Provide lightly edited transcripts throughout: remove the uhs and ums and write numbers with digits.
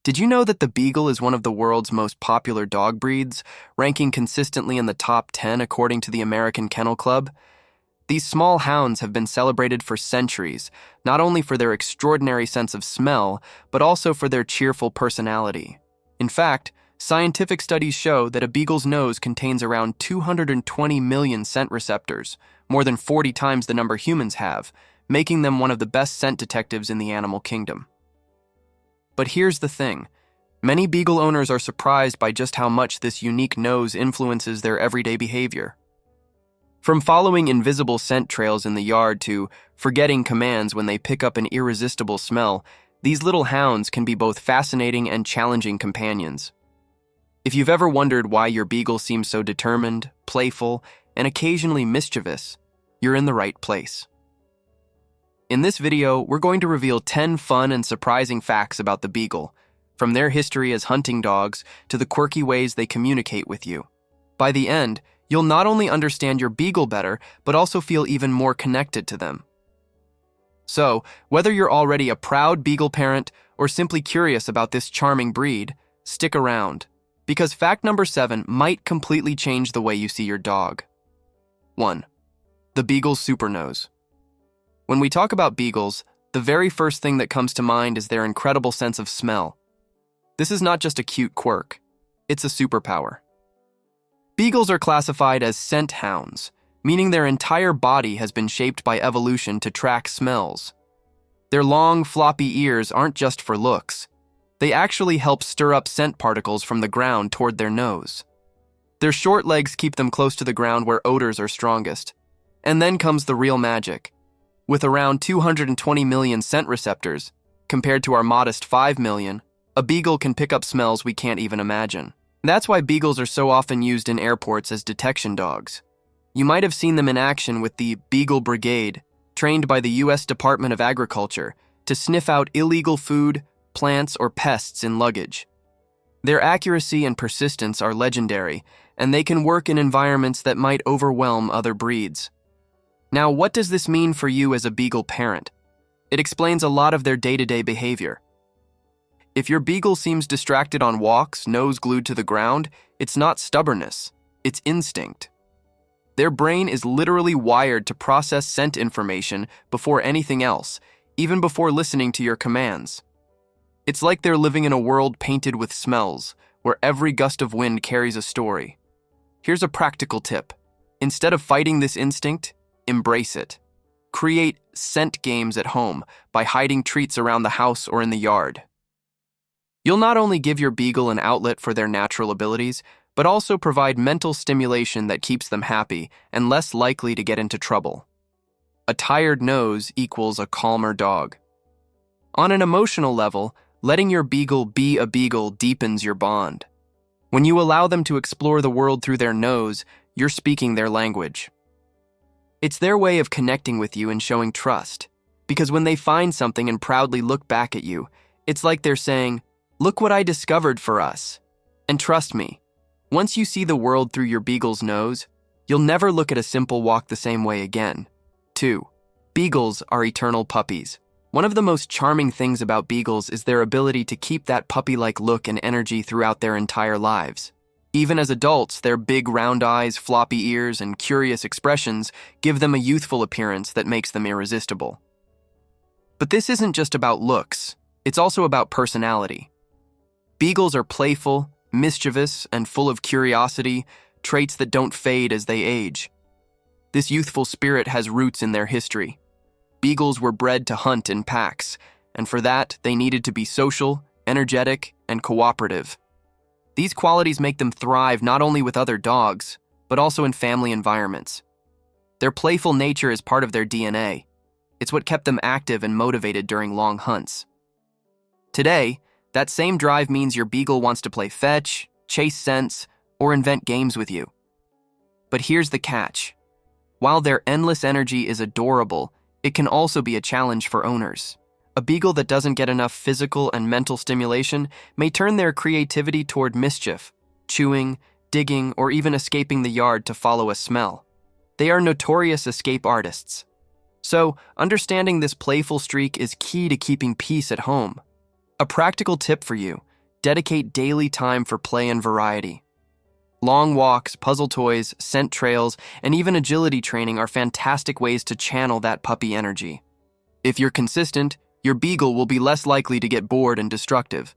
Did you know that the Beagle is one of the world's most popular dog breeds, ranking consistently in the top 10 according to the American Kennel Club? These small hounds have been celebrated for centuries, not only for their extraordinary sense of smell, but also for their cheerful personality. In fact, scientific studies show that a Beagle's nose contains around 220 million scent receptors, more than 40 times the number humans have, making them one of the best scent detectives in the animal kingdom. But here's the thing. Many Beagle owners are surprised by just how much this unique nose influences their everyday behavior. From following invisible scent trails in the yard to forgetting commands when they pick up an irresistible smell, these little hounds can be both fascinating and challenging companions. If you've ever wondered why your Beagle seems so determined, playful, and occasionally mischievous, you're in the right place. In this video, we're going to reveal 10 fun and surprising facts about the Beagle, from their history as hunting dogs to the quirky ways they communicate with you. By the end, you'll not only understand your Beagle better, but also feel even more connected to them. So, whether you're already a proud Beagle parent or simply curious about this charming breed, stick around, because fact number 7 might completely change the way you see your dog. 1. The Beagle's super nose. When we talk about Beagles, the very first thing that comes to mind is their incredible sense of smell. This is not just a cute quirk, it's a superpower. Beagles are classified as scent hounds, meaning their entire body has been shaped by evolution to track smells. Their long, floppy ears aren't just for looks. They actually help stir up scent particles from the ground toward their nose. Their short legs keep them close to the ground where odors are strongest. And then comes the real magic. With around 220 million scent receptors, compared to our modest 5 million, a Beagle can pick up smells we can't even imagine. That's why Beagles are so often used in airports as detection dogs. You might have seen them in action with the Beagle Brigade, trained by the U.S. Department of Agriculture to sniff out illegal food, plants, or pests in luggage. Their accuracy and persistence are legendary, and they can work in environments that might overwhelm other breeds. Now, what does this mean for you as a Beagle parent? It explains a lot of their day-to-day behavior. If your Beagle seems distracted on walks, nose glued to the ground, it's not stubbornness, it's instinct. Their brain is literally wired to process scent information before anything else, even before listening to your commands. It's like they're living in a world painted with smells, where every gust of wind carries a story. Here's a practical tip. Instead of fighting this instinct, embrace it. Create scent games at home by hiding treats around the house or in the yard. You'll not only give your Beagle an outlet for their natural abilities, but also provide mental stimulation that keeps them happy and less likely to get into trouble. A tired nose equals a calmer dog. On an emotional level, letting your Beagle be a Beagle deepens your bond. When you allow them to explore the world through their nose, you're speaking their language. It's their way of connecting with you and showing trust, because when they find something and proudly look back at you, it's like they're saying, "Look what I discovered for us." And trust me, once you see the world through your Beagle's nose, you'll never look at a simple walk the same way again. 2. Beagles are eternal puppies. One of the most charming things about Beagles is their ability to keep that puppy-like look and energy throughout their entire lives. Even as adults, their big round eyes, floppy ears, and curious expressions give them a youthful appearance that makes them irresistible. But this isn't just about looks, it's also about personality. Beagles are playful, mischievous, and full of curiosity, traits that don't fade as they age. This youthful spirit has roots in their history. Beagles were bred to hunt in packs, and for that, they needed to be social, energetic, and cooperative. These qualities make them thrive not only with other dogs, but also in family environments. Their playful nature is part of their DNA. It's what kept them active and motivated during long hunts. Today, that same drive means your Beagle wants to play fetch, chase scents, or invent games with you. But here's the catch. While their endless energy is adorable, it can also be a challenge for owners. A Beagle that doesn't get enough physical and mental stimulation may turn their creativity toward mischief, chewing, digging, or even escaping the yard to follow a smell. They are notorious escape artists. So, understanding this playful streak is key to keeping peace at home. A practical tip for you: dedicate daily time for play and variety. Long walks, puzzle toys, scent trails, and even agility training are fantastic ways to channel that puppy energy. If you're consistent, your Beagle will be less likely to get bored and destructive.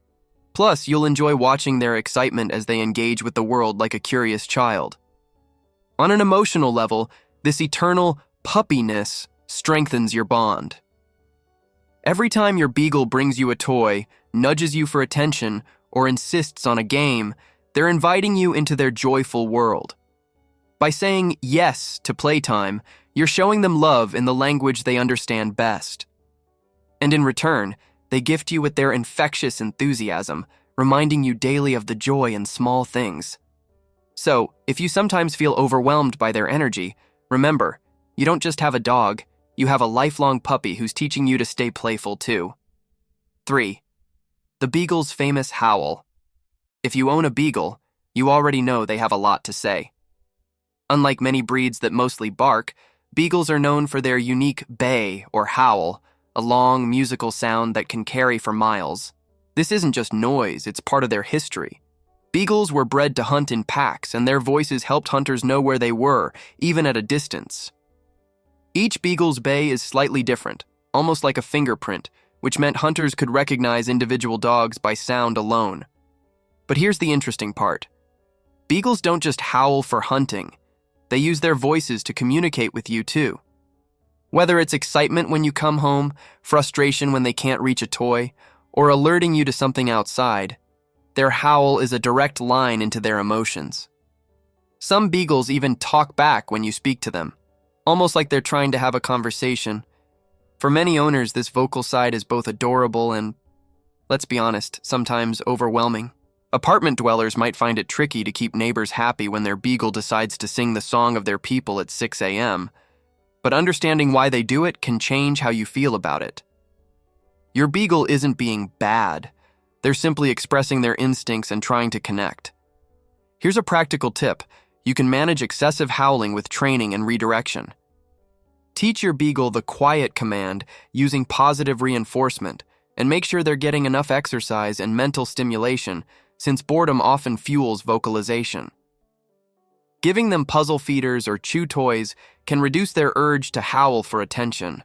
Plus, you'll enjoy watching their excitement as they engage with the world like a curious child. On an emotional level, this eternal puppiness strengthens your bond. Every time your Beagle brings you a toy, nudges you for attention, or insists on a game, they're inviting you into their joyful world. By saying yes to playtime, you're showing them love in the language they understand best. And in return, they gift you with their infectious enthusiasm, reminding you daily of the joy in small things. So, if you sometimes feel overwhelmed by their energy, remember, you don't just have a dog, you have a lifelong puppy who's teaching you to stay playful too. 3. The Beagle's famous howl. If you own a Beagle, you already know they have a lot to say. Unlike many breeds that mostly bark, Beagles are known for their unique bay or howl, a long musical sound that can carry for miles. This isn't just noise, it's part of their history. Beagles were bred to hunt in packs, and their voices helped hunters know where they were, even at a distance. Each Beagle's bay is slightly different, almost like a fingerprint, which meant hunters could recognize individual dogs by sound alone. But here's the interesting part. Beagles don't just howl for hunting. They use their voices to communicate with you too. Whether it's excitement when you come home, frustration when they can't reach a toy, or alerting you to something outside, their howl is a direct line into their emotions. Some Beagles even talk back when you speak to them, almost like they're trying to have a conversation. For many owners, this vocal side is both adorable and, let's be honest, sometimes overwhelming. Apartment dwellers might find it tricky to keep neighbors happy when their Beagle decides to sing the song of their people at 6 a.m., but understanding why they do it can change how you feel about it. Your Beagle isn't being bad. They're simply expressing their instincts and trying to connect. Here's a practical tip. You can manage excessive howling with training and redirection. Teach your Beagle the quiet command using positive reinforcement, and make sure they're getting enough exercise and mental stimulation, since boredom often fuels vocalization. Giving them puzzle feeders or chew toys can reduce their urge to howl for attention.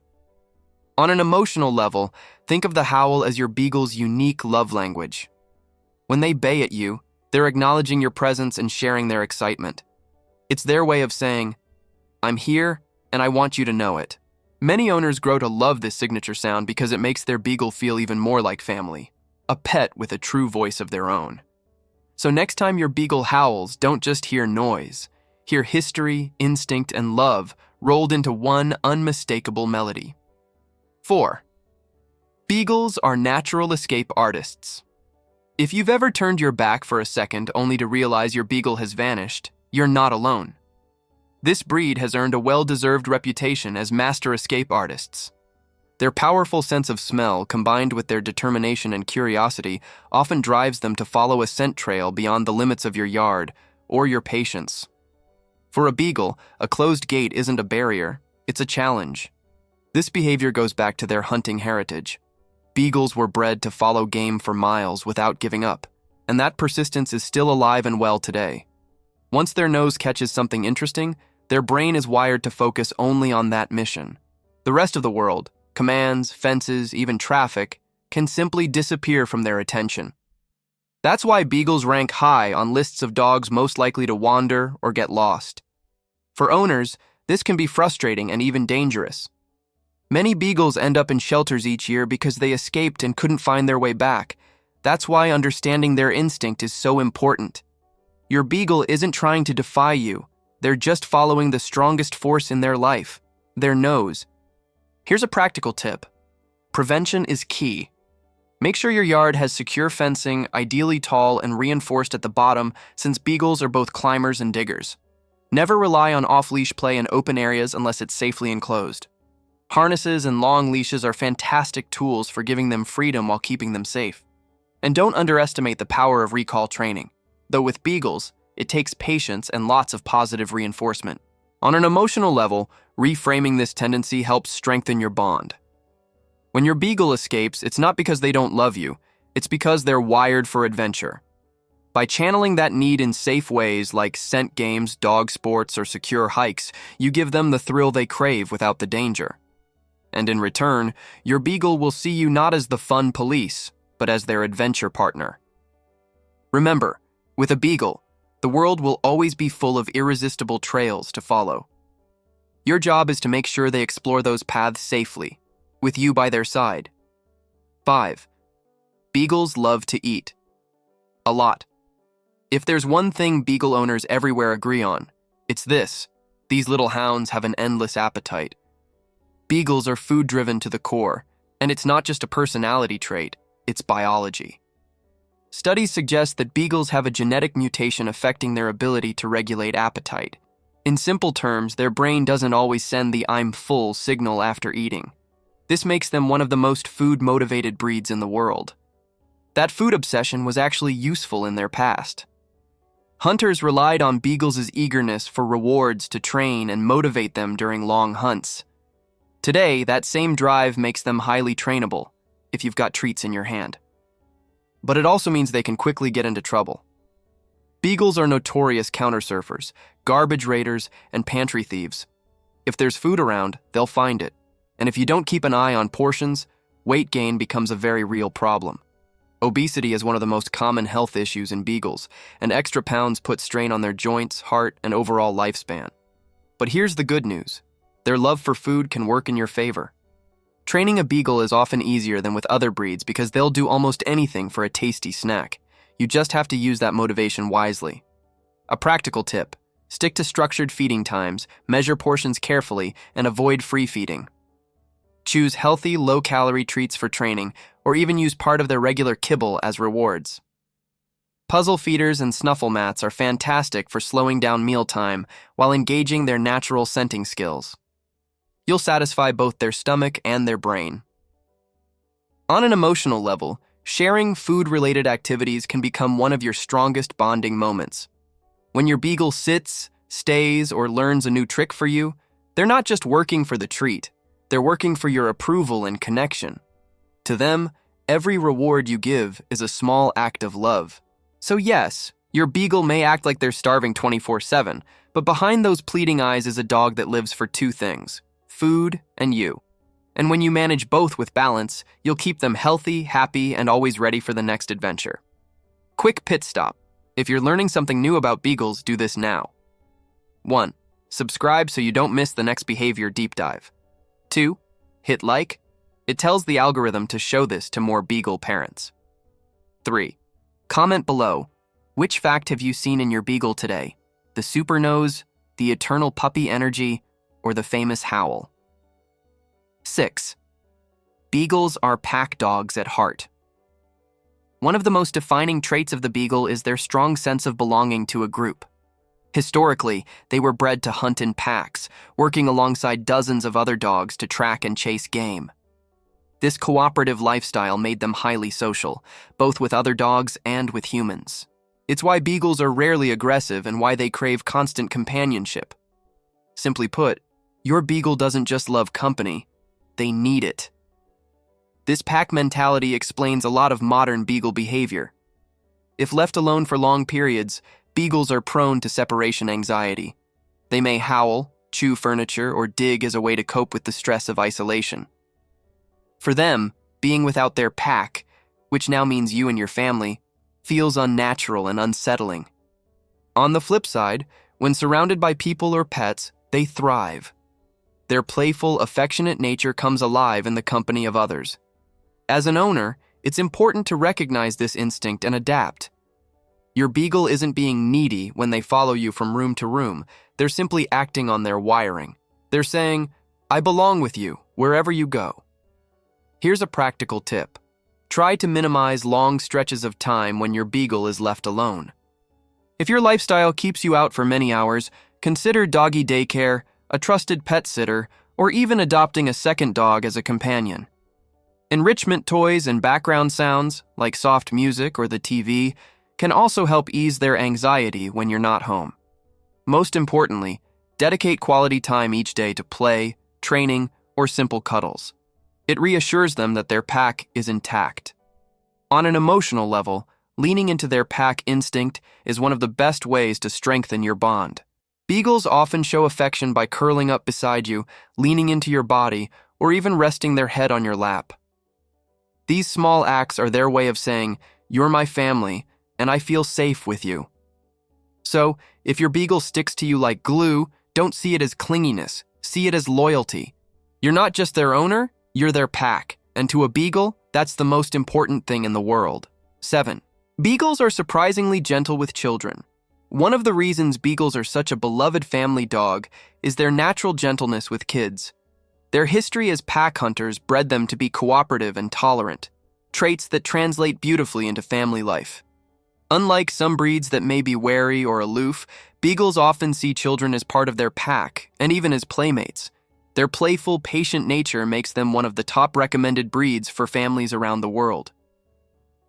On an emotional level, think of the howl as your Beagle's unique love language. When they bay at you, they're acknowledging your presence and sharing their excitement. It's their way of saying, "I'm here, and I want you to know it." Many owners grow to love this signature sound because it makes their Beagle feel even more like family, a pet with a true voice of their own. So next time your Beagle howls, don't just hear noise. Hear history, instinct, and love rolled into one unmistakable melody. 4. Beagles are natural escape artists. If you've ever turned your back for a second only to realize your Beagle has vanished, you're not alone. This breed has earned a well-deserved reputation as master escape artists. Their powerful sense of smell, combined with their determination and curiosity, often drives them to follow a scent trail beyond the limits of your yard or your patience. For a Beagle, a closed gate isn't a barrier, it's a challenge. This behavior goes back to their hunting heritage. Beagles were bred to follow game for miles without giving up, and that persistence is still alive and well today. Once their nose catches something interesting, their brain is wired to focus only on that mission. The rest of the world, commands, fences, even traffic, can simply disappear from their attention. That's why Beagles rank high on lists of dogs most likely to wander or get lost. For owners, this can be frustrating and even dangerous. Many Beagles end up in shelters each year because they escaped and couldn't find their way back. That's why understanding their instinct is so important. Your Beagle isn't trying to defy you. They're just following the strongest force in their life, their nose. Here's a practical tip. Prevention is key. Make sure your yard has secure fencing, ideally tall and reinforced at the bottom, since Beagles are both climbers and diggers. Never rely on off-leash play in open areas unless it's safely enclosed. Harnesses and long leashes are fantastic tools for giving them freedom while keeping them safe. And don't underestimate the power of recall training. Though with Beagles, it takes patience and lots of positive reinforcement. On an emotional level, reframing this tendency helps strengthen your bond. When your Beagle escapes, it's not because they don't love you, It's because they're wired for adventure. By channeling that need in safe ways like scent games, dog sports, or secure hikes, you give them the thrill they crave without the danger. And in return, your Beagle will see you not as the fun police, but as their adventure partner. Remember, with a Beagle, the world will always be full of irresistible trails to follow. Your job is to make sure they explore those paths safely, with you by their side. 5. Beagles love to eat. A lot. If there's one thing Beagle owners everywhere agree on, it's this: these little hounds have an endless appetite. Beagles are food-driven to the core, and it's not just a personality trait, it's biology. Studies suggest that Beagles have a genetic mutation affecting their ability to regulate appetite. In simple terms, their brain doesn't always send the "I'm full" signal after eating. This makes them one of the most food-motivated breeds in the world. That food obsession was actually useful in their past. Hunters relied on Beagles' eagerness for rewards to train and motivate them during long hunts. Today, that same drive makes them highly trainable, if you've got treats in your hand. But it also means they can quickly get into trouble. Beagles are notorious counter-surfers, garbage raiders, and pantry thieves. If there's food around, they'll find it. And if you don't keep an eye on portions, weight gain becomes a very real problem. Obesity is one of the most common health issues in Beagles, and extra pounds put strain on their joints, heart, and overall lifespan. But here's the good news: their love for food can work in your favor. Training a Beagle is often easier than with other breeds because they'll do almost anything for a tasty snack. You just have to use that motivation wisely. A practical tip: stick to structured feeding times, measure portions carefully, and avoid free feeding. Choose healthy, low-calorie treats for training, or even use part of their regular kibble as rewards. Puzzle feeders and snuffle mats are fantastic for slowing down mealtime while engaging their natural scenting skills. You'll satisfy both their stomach and their brain. On an emotional level, sharing food-related activities can become one of your strongest bonding moments. When your Beagle sits, stays, or learns a new trick for you, they're not just working for the treat. They're working for your approval and connection. To them, every reward you give is a small act of love. So yes, your Beagle may act like they're starving 24/7, but behind those pleading eyes is a dog that lives for two things: food and you. And when you manage both with balance, you'll keep them healthy, happy, and always ready for the next adventure. Quick pit stop. If you're learning something new about Beagles, do this now. 1. Subscribe so you don't miss the next behavior deep dive. 2. Hit like. It tells the algorithm to show this to more Beagle parents. 3. Comment below. Which fact have you seen in your Beagle today? The super nose, the eternal puppy energy, or the famous howl? 6. Beagles are pack dogs at heart. One of the most defining traits of the Beagle is their strong sense of belonging to a group. Historically, they were bred to hunt in packs, working alongside dozens of other dogs to track and chase game. This cooperative lifestyle made them highly social, both with other dogs and with humans. It's why Beagles are rarely aggressive and why they crave constant companionship. Simply put, your Beagle doesn't just love company, they need it. This pack mentality explains a lot of modern Beagle behavior. If left alone for long periods, Beagles are prone to separation anxiety. They may howl, chew furniture, or dig as a way to cope with the stress of isolation. For them, being without their pack, which now means you and your family, feels unnatural and unsettling. On the flip side, when surrounded by people or pets, they thrive. Their playful, affectionate nature comes alive in the company of others. As an owner, it's important to recognize this instinct and adapt. Your Beagle isn't being needy when they follow you from room to room. They're simply acting on their wiring. They're saying, "I belong with you, wherever you go." Here's a practical tip. Try to minimize long stretches of time when your Beagle is left alone. If your lifestyle keeps you out for many hours, consider doggy daycare, a trusted pet sitter, or even adopting a second dog as a companion. Enrichment toys and background sounds, like soft music or the TV, can also help ease their anxiety when you're not home. Most importantly, dedicate quality time each day to play, training, or simple cuddles. It reassures them that their pack is intact. On an emotional level, leaning into their pack instinct is one of the best ways to strengthen your bond. Beagles often show affection by curling up beside you, leaning into your body, or even resting their head on your lap. These small acts are their way of saying, "You're my family, and I feel safe with you." So, if your beagle sticks to you like glue, don't see it as clinginess, see it as loyalty. You're not just their owner, you're their pack, and to a beagle, that's the most important thing in the world. 7. Beagles are surprisingly gentle with children. One of the reasons beagles are such a beloved family dog is their natural gentleness with kids. Their history as pack hunters bred them to be cooperative and tolerant, traits that translate beautifully into family life. Unlike some breeds that may be wary or aloof, beagles often see children as part of their pack and even as playmates. Their playful, patient nature makes them one of the top recommended breeds for families around the world.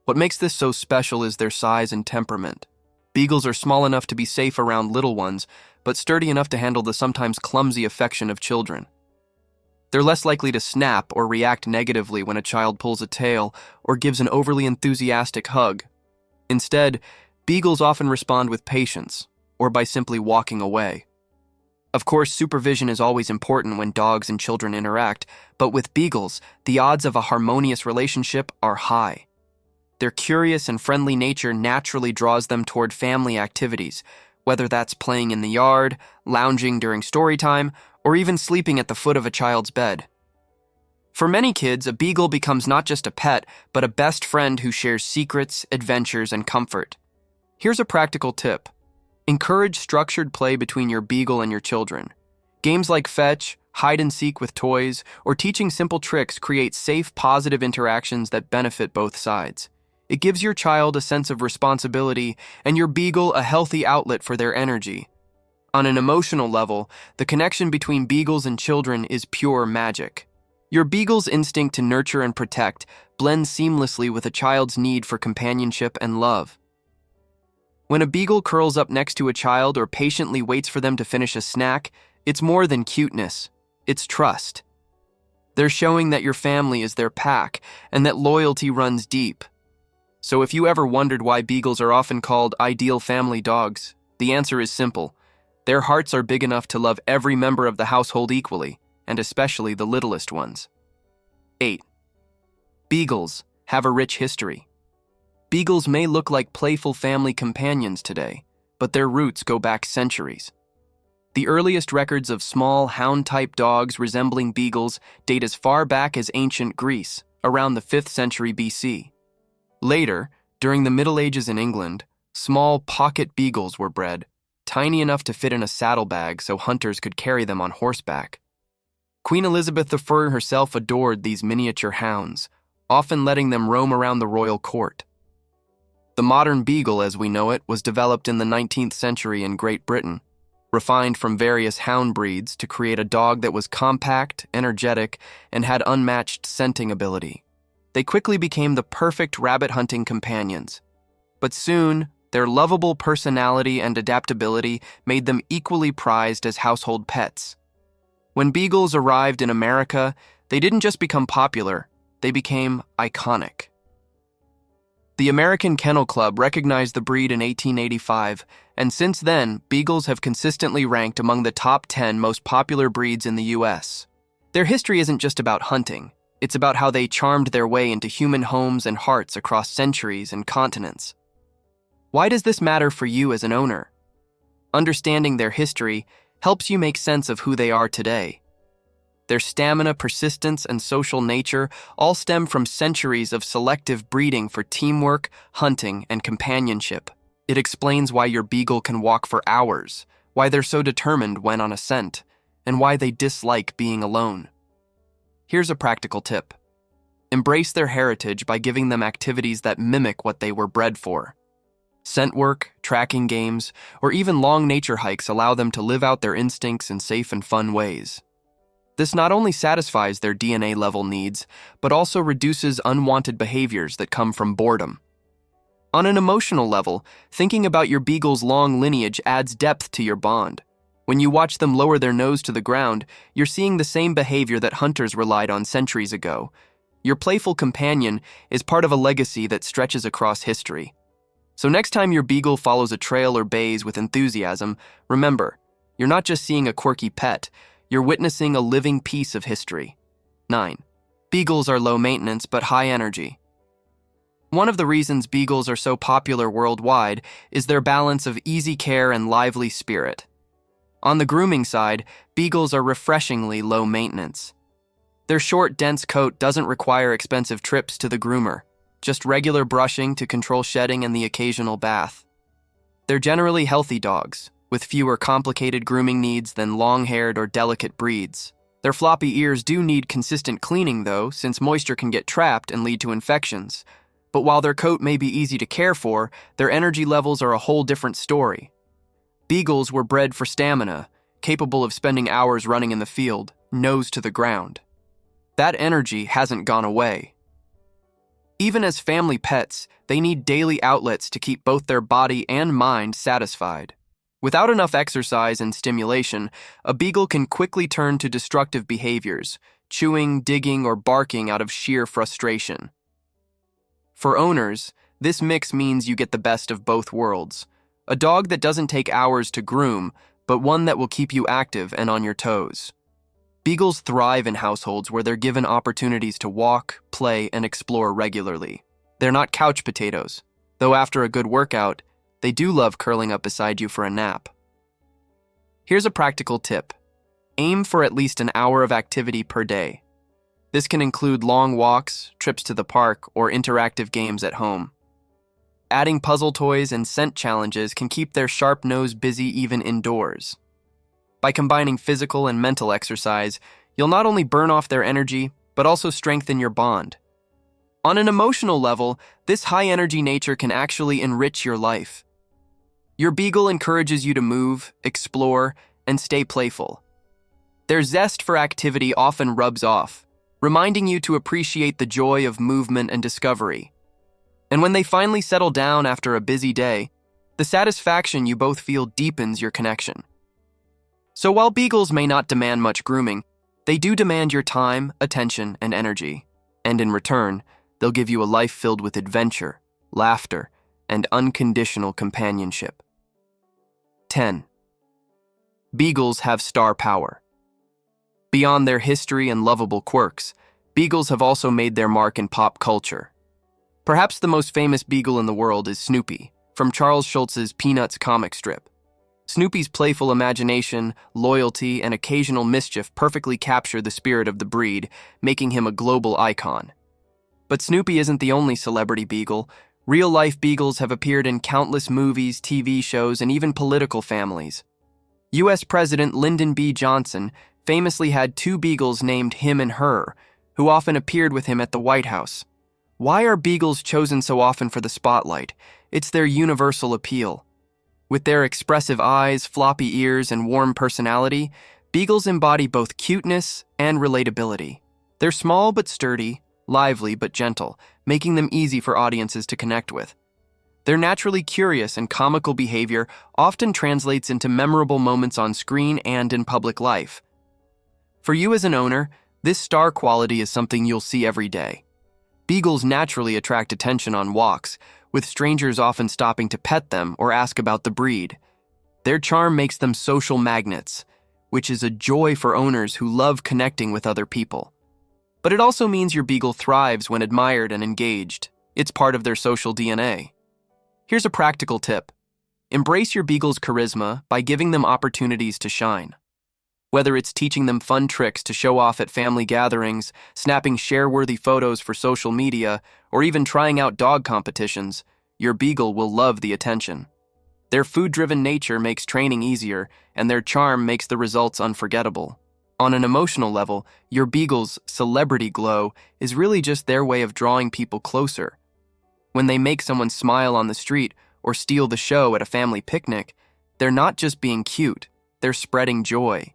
What makes this so special is their size and temperament. Beagles are small enough to be safe around little ones, but sturdy enough to handle the sometimes clumsy affection of children. They're less likely to snap or react negatively when a child pulls a tail or gives an overly enthusiastic hug. Instead, beagles often respond with patience or by simply walking away. Of course, supervision is always important when dogs and children interact, but with beagles, the odds of a harmonious relationship are high. Their curious and friendly nature naturally draws them toward family activities, whether that's playing in the yard, lounging during story time, or even sleeping at the foot of a child's bed. For many kids, a beagle becomes not just a pet, but a best friend who shares secrets, adventures, and comfort. Here's a practical tip. Encourage structured play between your beagle and your children. Games like fetch, hide and seek with toys, or teaching simple tricks create safe, positive interactions that benefit both sides. It gives your child a sense of responsibility and your beagle a healthy outlet for their energy. On an emotional level, the connection between beagles and children is pure magic. Your beagle's instinct to nurture and protect blends seamlessly with a child's need for companionship and love. When a beagle curls up next to a child or patiently waits for them to finish a snack, it's more than cuteness, it's trust. They're showing that your family is their pack and that loyalty runs deep. So if you ever wondered why beagles are often called ideal family dogs, the answer is simple. Their hearts are big enough to love every member of the household equally, and especially the littlest ones. 8. Beagles have a rich history. Beagles may look like playful family companions today, but their roots go back centuries. The earliest records of small hound-type dogs resembling beagles date as far back as ancient Greece, around the 5th century BC. Later, during the Middle Ages in England, small pocket beagles were bred, tiny enough to fit in a saddlebag so hunters could carry them on horseback. Queen Elizabeth I herself adored these miniature hounds, often letting them roam around the royal court. The modern beagle, as we know it, was developed in the 19th century in Great Britain, refined from various hound breeds to create a dog that was compact, energetic, and had unmatched scenting ability. They quickly became the perfect rabbit hunting companions. But soon, their lovable personality and adaptability made them equally prized as household pets. When beagles arrived in America, they didn't just become popular, they became iconic. The American Kennel Club recognized the breed in 1885, and since then, beagles have consistently ranked among the top 10 most popular breeds in the U.S. Their history isn't just about hunting, it's about how they charmed their way into human homes and hearts across centuries and continents. Why does this matter for you as an owner? Understanding their history helps you make sense of who they are today. Their stamina, persistence, and social nature all stem from centuries of selective breeding for teamwork, hunting, and companionship. It explains why your beagle can walk for hours, why they're so determined when on a scent, and why they dislike being alone. Here's a practical tip. Embrace their heritage by giving them activities that mimic what they were bred for. Scent work, tracking games, or even long nature hikes allow them to live out their instincts in safe and fun ways. This not only satisfies their DNA-level needs, but also reduces unwanted behaviors that come from boredom. On an emotional level, thinking about your beagle's long lineage adds depth to your bond. When you watch them lower their nose to the ground, you're seeing the same behavior that hunters relied on centuries ago. Your playful companion is part of a legacy that stretches across history. So next time your Beagle follows a trail or bays with enthusiasm, remember, you're not just seeing a quirky pet, you're witnessing a living piece of history. 9. Beagles are low maintenance but high energy. One of the reasons Beagles are so popular worldwide is their balance of easy care and lively spirit. On the grooming side, Beagles are refreshingly low maintenance. Their short, dense coat doesn't require expensive trips to the groomer, just regular brushing to control shedding and the occasional bath. They're generally healthy dogs, with fewer complicated grooming needs than long-haired or delicate breeds. Their floppy ears do need consistent cleaning, though, since moisture can get trapped and lead to infections. But while their coat may be easy to care for, their energy levels are a whole different story. Beagles were bred for stamina, capable of spending hours running in the field, nose to the ground. That energy hasn't gone away. Even as family pets, they need daily outlets to keep both their body and mind satisfied. Without enough exercise and stimulation, a Beagle can quickly turn to destructive behaviors, chewing, digging, or barking out of sheer frustration. For owners, this mix means you get the best of both worlds. A dog that doesn't take hours to groom, but one that will keep you active and on your toes. Beagles thrive in households where they're given opportunities to walk, play, and explore regularly. They're not couch potatoes, though after a good workout, they do love curling up beside you for a nap. Here's a practical tip. Aim for at least an hour of activity per day. This can include long walks, trips to the park, or interactive games at home. Adding puzzle toys and scent challenges can keep their sharp nose busy even indoors. By combining physical and mental exercise, you'll not only burn off their energy, but also strengthen your bond. On an emotional level, this high-energy nature can actually enrich your life. Your Beagle encourages you to move, explore, and stay playful. Their zest for activity often rubs off, reminding you to appreciate the joy of movement and discovery. And when they finally settle down after a busy day, the satisfaction you both feel deepens your connection. So while Beagles may not demand much grooming, they do demand your time, attention, and energy. And in return, they'll give you a life filled with adventure, laughter, and unconditional companionship. 10. Beagles have star power. Beyond their history and lovable quirks, Beagles have also made their mark in pop culture. Perhaps the most famous Beagle in the world is Snoopy, from Charles Schulz's Peanuts comic strip. Snoopy's playful imagination, loyalty, and occasional mischief perfectly capture the spirit of the breed, making him a global icon. But Snoopy isn't the only celebrity Beagle. Real-life Beagles have appeared in countless movies, TV shows, and even political families. U.S. President Lyndon B. Johnson famously had 2 Beagles named him and her, who often appeared with him at the White House. Why are Beagles chosen so often for the spotlight? It's their universal appeal. With their expressive eyes, floppy ears, and warm personality, Beagles embody both cuteness and relatability. They're small but sturdy, lively but gentle, making them easy for audiences to connect with. Their naturally curious and comical behavior often translates into memorable moments on screen and in public life. For you as an owner, this star quality is something you'll see every day. Beagles naturally attract attention on walks, with strangers often stopping to pet them or ask about the breed. Their charm makes them social magnets, which is a joy for owners who love connecting with other people. But it also means your Beagle thrives when admired and engaged. It's part of their social DNA. Here's a practical tip. Embrace your Beagle's charisma by giving them opportunities to shine. Whether it's teaching them fun tricks to show off at family gatherings, snapping share-worthy photos for social media, or even trying out dog competitions, your Beagle will love the attention. Their food-driven nature makes training easier, and their charm makes the results unforgettable. On an emotional level, your Beagle's celebrity glow is really just their way of drawing people closer. When they make someone smile on the street or steal the show at a family picnic, they're not just being cute, they're spreading joy.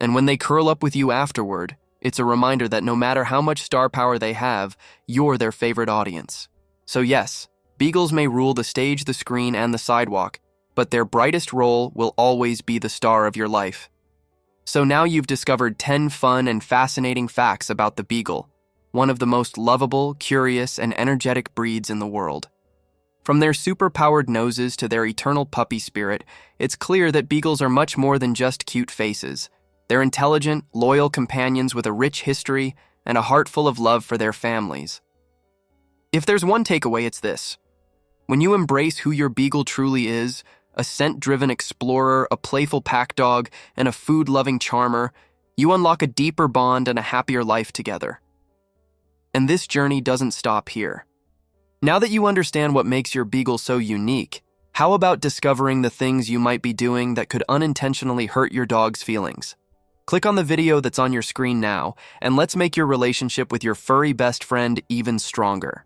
And when they curl up with you afterward, it's a reminder that no matter how much star power they have, you're their favorite audience. So yes, Beagles may rule the stage, the screen, and the sidewalk, but their brightest role will always be the star of your life. So now you've discovered 10 fun and fascinating facts about the Beagle. one of the most lovable, curious, and energetic breeds in the world. From their super-powered noses to their eternal puppy spirit, it's clear that Beagles are much more than just cute faces. They're intelligent, loyal companions with a rich history and a heart full of love for their families. If there's one takeaway, it's this. When you embrace who your Beagle truly is, a scent-driven explorer, a playful pack dog, and a food-loving charmer, you unlock a deeper bond and a happier life together. And this journey doesn't stop here. Now that you understand what makes your Beagle so unique, how about discovering the things you might be doing that could unintentionally hurt your dog's feelings? Click on the video that's on your screen now, and let's make your relationship with your furry best friend even stronger.